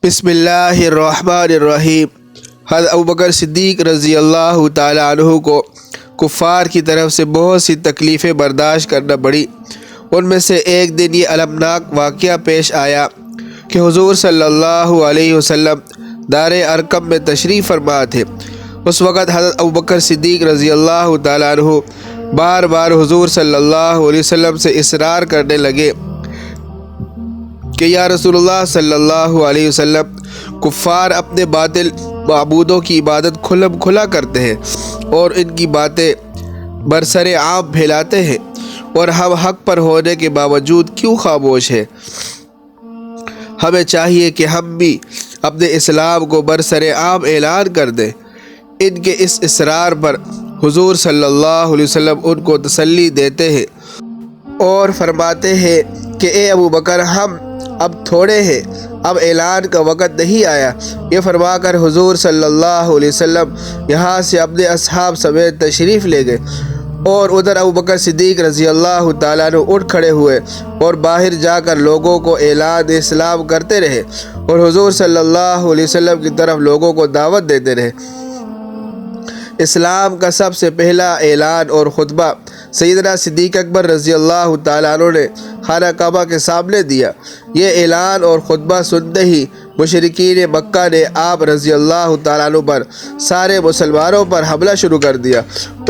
بسم اللہ الرحمن الرحیم۔ حضرت ابوبکر صدیق رضی اللہ تعالیٰ عنہ کو کفار کی طرف سے بہت سی تکلیفیں برداشت کرنا پڑی۔ ان میں سے ایک دن یہ المناک واقعہ پیش آیا کہ حضور صلی اللہ علیہ وسلم دار ارقم میں تشریف فرما تھے۔ اس وقت حضرت ابوبکر صدیق رضی اللہ تعالیٰ عنہ بار بار حضور صلی اللہ علیہ وسلم سے اصرار کرنے لگے کہ یا رسول اللہ صلی اللہ علیہ وسلم، کفار اپنے باطل معبودوں کی عبادت کھلم کھلا کرتے ہیں اور ان کی باتیں برسر عام پھیلاتے ہیں، اور ہم حق پر ہونے کے باوجود کیوں خاموش ہیں؟ ہمیں چاہیے کہ ہم بھی اپنے اسلام کو برسر عام اعلان کر دیں۔ ان کے اس اصرار پر حضور صلی اللہ علیہ وسلم ان کو تسلی دیتے ہیں اور فرماتے ہیں کہ اے ابوبکر، ہم اب تھوڑے ہیں، اب اعلان کا وقت نہیں آیا۔ یہ فرما کر حضور صلی اللہ علیہ وسلم یہاں سے اپنے اصحاب سمیت تشریف لے گئے، اور ادھر ابوبکر صدیق رضی اللہ تعالیٰ عنہ اٹھ کھڑے ہوئے اور باہر جا کر لوگوں کو اعلان اسلام کرتے رہے اور حضور صلی اللہ علیہ وسلم کی طرف لوگوں کو دعوت دیتے رہے۔ اسلام کا سب سے پہلا اعلان اور خطبہ سیدنا صدیق اکبر رضی اللہ تعالیٰ عنہ نے خانہ کعبہ کے سامنے دیا۔ یہ اعلان اور خطبہ سنتے ہی مشرکین مکہ نے آپ رضی اللہ تعالیٰ عنہ پر سارے مسلمانوں پر حملہ شروع کر دیا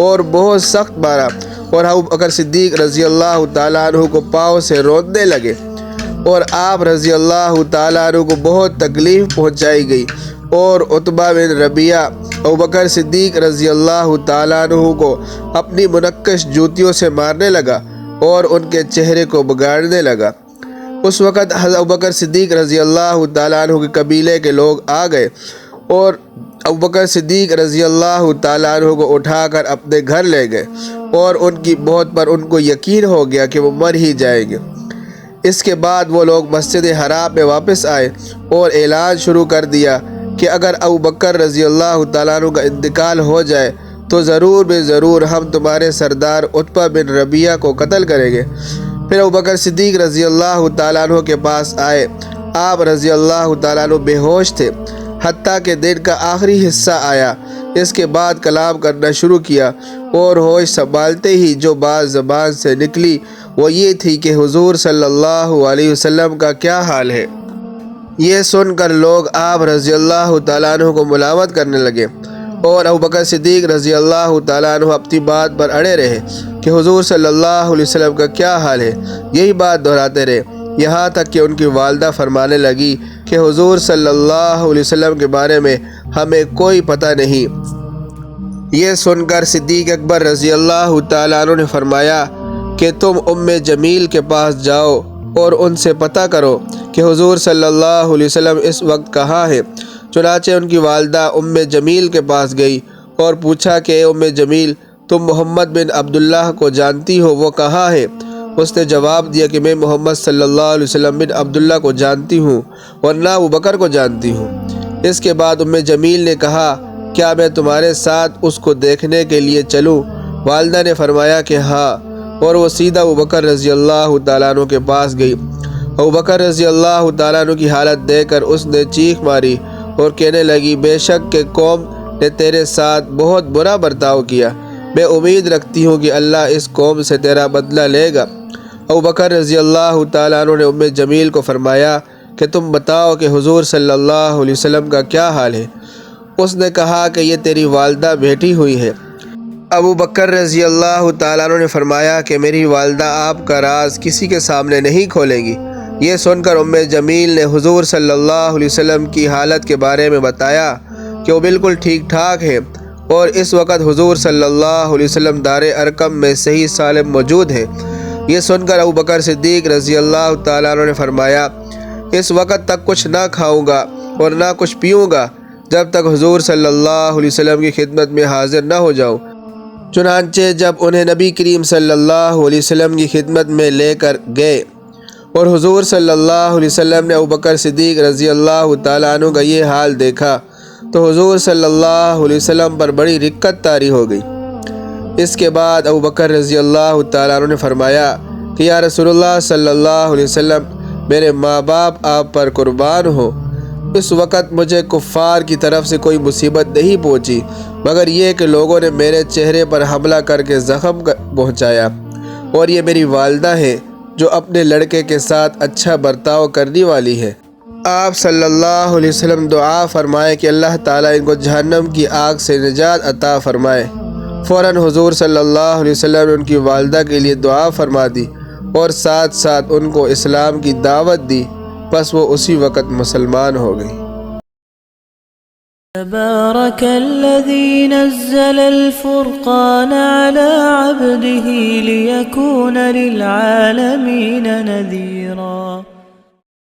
اور بہت سخت مارا، اور ابوبکر صدیق رضی اللہ تعالیٰ عنہ کو پاؤں سے روندنے لگے، اور آپ رضی اللہ تعالیٰ عنہ کو بہت تکلیف پہنچائی گئی، اور عتبہ بن ربیعہ ابوبکر صدیق رضی اللہ تعالیٰ عنہ کو اپنی منقش جوتیوں سے مارنے لگا اور ان کے چہرے کو بگاڑنے لگا۔ اس وقت حضرت ابوبکر صدیق رضی اللہ تعالیٰ عنہ کے قبیلے کے لوگ آ گئے اور ابوبکر صدیق رضی اللہ تعالیٰ عنہ کو اٹھا کر اپنے گھر لے گئے، اور ان کی موت پر ان کو یقین ہو گیا کہ وہ مر ہی جائیں گے۔ اس کے بعد وہ لوگ مسجد حرام میں واپس آئے اور اعلان شروع کر دیا کہ اگر ابوبکر رضی اللہ تعالیٰ عنہ کا انتقال ہو جائے تو ضرور بے ضرور ہم تمہارے سردار عتبہ بن ربیعہ کو قتل کریں گے۔ پھر ابوبکر صدیق رضی اللہ تعالیٰ عنہ کے پاس آئے۔ آپ رضی اللہ تعالیٰ عنہ بے ہوش تھے حتیٰ کہ دن کا آخری حصہ آیا۔ اس کے بعد کلام کرنا شروع کیا، اور ہوش سنبھالتے ہی جو بات زبان سے نکلی وہ یہ تھی کہ حضور صلی اللہ علیہ وسلم کا کیا حال ہے۔ یہ سن کر لوگ آپ رضی اللہ تعالیٰ عنہ کو ملامت کرنے لگے، اور ابوبکر صدیق رضی اللہ تعالیٰ عنہ اپنی بات پر اڑے رہے کہ حضور صلی اللہ علیہ وسلم کا کیا حال ہے۔ یہی بات دہراتے رہے، یہاں تک کہ ان کی والدہ فرمانے لگی کہ حضور صلی اللہ علیہ وسلم کے بارے میں ہمیں کوئی پتہ نہیں۔ یہ سن کر صدیق اکبر رضی اللہ تعالیٰ عنہ نے فرمایا کہ تم ام جمیل کے پاس جاؤ اور ان سے پتہ کرو کہ حضور صلی اللہ علیہ وسلم اس وقت کہاں ہے۔ چنانچہ ان کی والدہ ام جمیل کے پاس گئی اور پوچھا کہ اے ام جمیل، تم محمد بن عبداللہ کو جانتی ہو؟ وہ کہاں ہے؟ اس نے جواب دیا کہ میں محمد صلی اللہ علیہ وسلم بن عبداللہ کو جانتی ہوں اور نہ ابوبکر کو جانتی ہوں۔ اس کے بعد ام جمیل نے کہا، کیا میں تمہارے ساتھ اس کو دیکھنے کے لیے چلوں؟ والدہ نے فرمایا کہ ہاں، اور وہ سیدھا ابوبکر رضی اللہ تعالیٰ عنہ کے پاس گئی۔ ابوبکر رضی اللہ تعالیٰ عنہ کی حالت دیکھ کر اس نے چیخ ماری اور کہنے لگی، بے شک کہ قوم نے تیرے ساتھ بہت برا برتاؤ کیا، میں امید رکھتی ہوں کہ اللہ اس قوم سے تیرا بدلہ لے گا۔ ابوبکر رضی اللہ تعالیٰ عنہ نے ام جمیل کو فرمایا کہ تم بتاؤ کہ حضور صلی اللہ علیہ وسلم کا کیا حال ہے۔ اس نے کہا کہ یہ تیری والدہ بیٹھی ہوئی ہے۔ ابوبکر رضی اللہ تعالیٰ عنہ نے فرمایا کہ میری والدہ آپ کا راز کسی کے سامنے نہیں کھولیں گی۔ یہ سن کر ام جمیل نے حضور صلی اللہ علیہ وسلم کی حالت کے بارے میں بتایا کہ وہ بالکل ٹھیک ٹھاک ہیں، اور اس وقت حضور صلی اللہ علیہ وسلم دار ارقم میں صحیح سالم موجود ہیں۔ یہ سن کر ابوبکر صدیق رضی اللہ تعالیٰ عنہ نے فرمایا، اس وقت تک کچھ نہ کھاؤں گا اور نہ کچھ پیوں گا جب تک حضور صلی اللہ علیہ وسلم کی خدمت میں حاضر نہ ہو جاؤں۔ چنانچہ جب انہیں نبی کریم صلی اللہ علیہ وسلم کی خدمت میں لے کر گئے اور حضور صلی اللہ علیہ وسلم نے ابوبکر صدیق رضی اللہ تعالیٰ عنہ کا یہ حال دیکھا تو حضور صلی اللہ علیہ وسلم پر بڑی رقت طاری ہو گئی۔ اس کے بعد ابوبکر رضی اللہ تعالیٰ عنہ نے فرمایا کہ یا رسول اللہ صلی اللہ علیہ وسلم، میرے ماں باپ آپ پر قربان ہو۔ اس وقت مجھے کفار کی طرف سے کوئی مصیبت نہیں پہنچی مگر یہ کہ لوگوں نے میرے چہرے پر حملہ کر کے زخم پہنچایا، اور یہ میری والدہ ہے جو اپنے لڑکے کے ساتھ اچھا برتاؤ کرنے والی ہے۔ آپ صلی اللہ علیہ وسلم دعا فرمائے کہ اللہ تعالیٰ ان کو جہنم کی آگ سے نجات عطا فرمائے۔ فوراً حضور صلی اللہ علیہ وسلم نے ان کی والدہ کے لیے دعا فرما دی اور ساتھ ساتھ ان کو اسلام کی دعوت دی، پس وہ اسی وقت مسلمان ہو گئی۔ تبارك الذي نزل الفرقان على عبده ليكون للعالمين نذيرا